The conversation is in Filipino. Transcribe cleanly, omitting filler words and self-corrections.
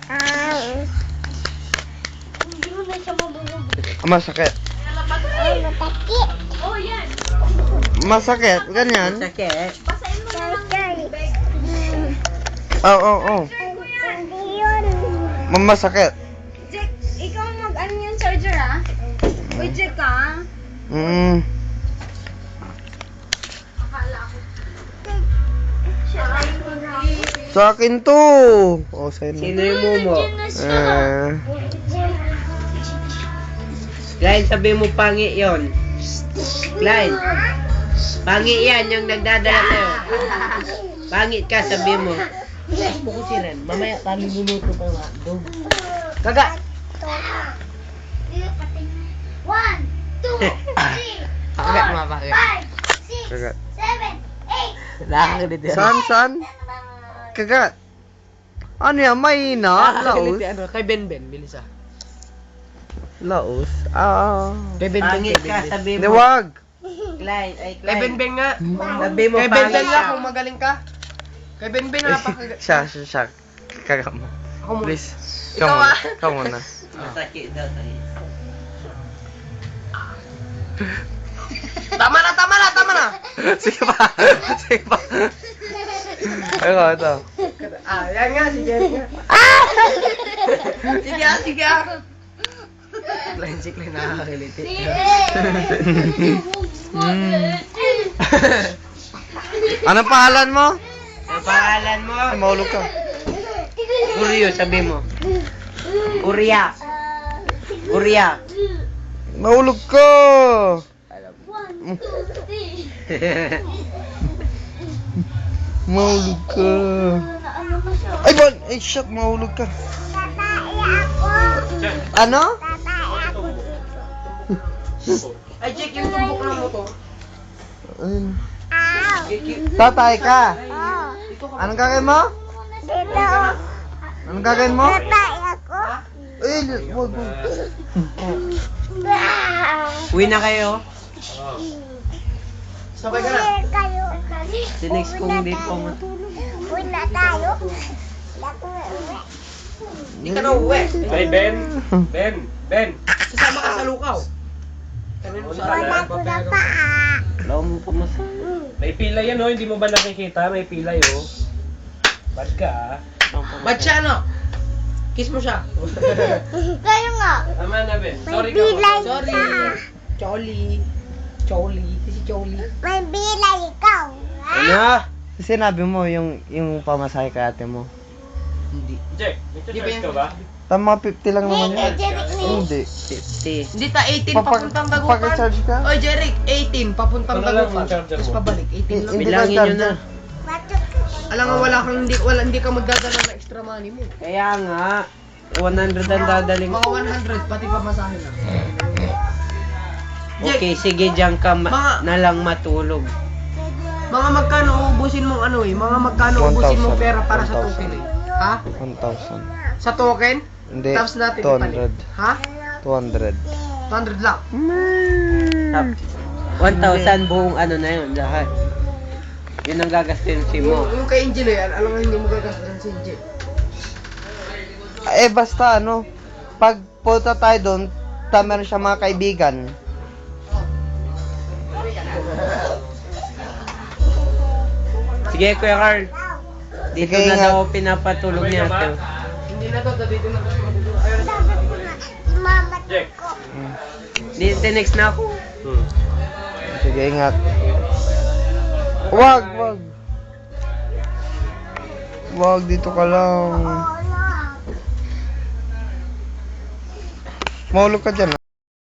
Hindi mo na siya mabubog. Masakit. Matakit. Oh, yan. Masakit, ganyan. Sakit. Basahin mo na lang yung tubig. Oo. Hindi yun. Masakit. Jack, ikaw mag-ano yung charger, ha? Uy, Jack, ha? Akala ko. Sa akin to. Oh, sa'yo Sino na. yung mumo? Eh, Clyde, sabi mo pangi yon. Clyde. Pangi yan, yung nagdadala sa'yo. Pangit ka, sabi mo. Bukusiran. Mamaya kami minuto pa nga. Kaga! 1, 2, 3, Kagat mo, bakit? 5, 6, kagat. 7, 8. Nakakagalitin. Saan? Kagat. Ano yan? Mahina? Laos? Ano, kay Ben, bilis ah. Laos? Ah. Kay Ben, Pangit ka, sabi Hindi, mo. wag. Clyde, ay Kay Clyde. Ben nga. Sabi mo, Kay Ben pangit nga ka. kung magaling ka. Kay Ben nga napakagat. Siya. Kagat mo. Ako muna. Please. Ikaw ah. Ikaw muna. Masakit daw tayo. Tama na! Sige pa. Ito. Ah, yan nga, sige nga. Sige ah. Si Klein nakakakiliti. Anong pangalan mo? Ang pangalan mo? Ay, mahulog ka. Kuryo, sabi mo. Kurya. Mahulog ka. Mahulog ka. Ay, bon! Ay, shit, mahulog ka. Ano? Ay, check yung tumbok ng motor. Ayun. Tatay ka. Anong gagawin mo? Anong gagawin mo? Ay, wag mo. Uwi na kayo. Sabay ka na. Si next kong di po mo. Uwi na tayo. Hindi ka na uwi. Hey, Ben! Sasama ka sa lukaw. Wala ko na paa. Wala mo pa mas. May pila yan, oh. Hindi mo ba nakikita? May pila, oh. Bad ka, ah. Ba't siya ano? Kiss mo siya. Kayo nga. Tama na, Ben. May Sorry ka, bilay Sorry. ka. Choli. Si Choli. May bilay ikaw. Ano? Sinabi mo yung pamasahe kay ate mo. Hindi. Jack, Di ba nagcha-charge yan? ka ba? Tama, 50 lang naman yun. Hindi. 50. Hindi ta 18 papuntang Dagupan. Pag-charge ka? Oy, Jeric, 18 papuntang Ano lang Dagupan. yung charger Tapos mo? pabalik, 18 lang. Hindi Bilangin ka nyo na. charger. Alam nga hindi ka magdadala ng extra money mo. Kaya nga, 100 ang dadaling. Mga 100 pati pa masahe na. Okay, sige, diyan ka Mga- na lang matulog. Mga magkano uubusin mong ano eh? Mga magkano uubusin mong pera para sa 1,000. token eh? Ha? 1,000. Sa token? Hindi, Tapos natin 200. ipalit. Ha? 200. 200 lang. 1,000 buong ano na yun, lahat. Yun ang gagastin si mo. Yung kay Angelo yan, alam nga hindi mo gagastusin si Angel. Eh, basta ano, pag punta tayo doon, meron siya mga kaibigan. Sige, Kuya Carl. Dito Sige, na ingat. daw pinapatulog niya ito. Hindi na to, dito na to. Ayun. Mama Jack. ko. Dito next na ako. Sige, ingat. Wag. Wag, dito ka lang. Mahulog ka dyan,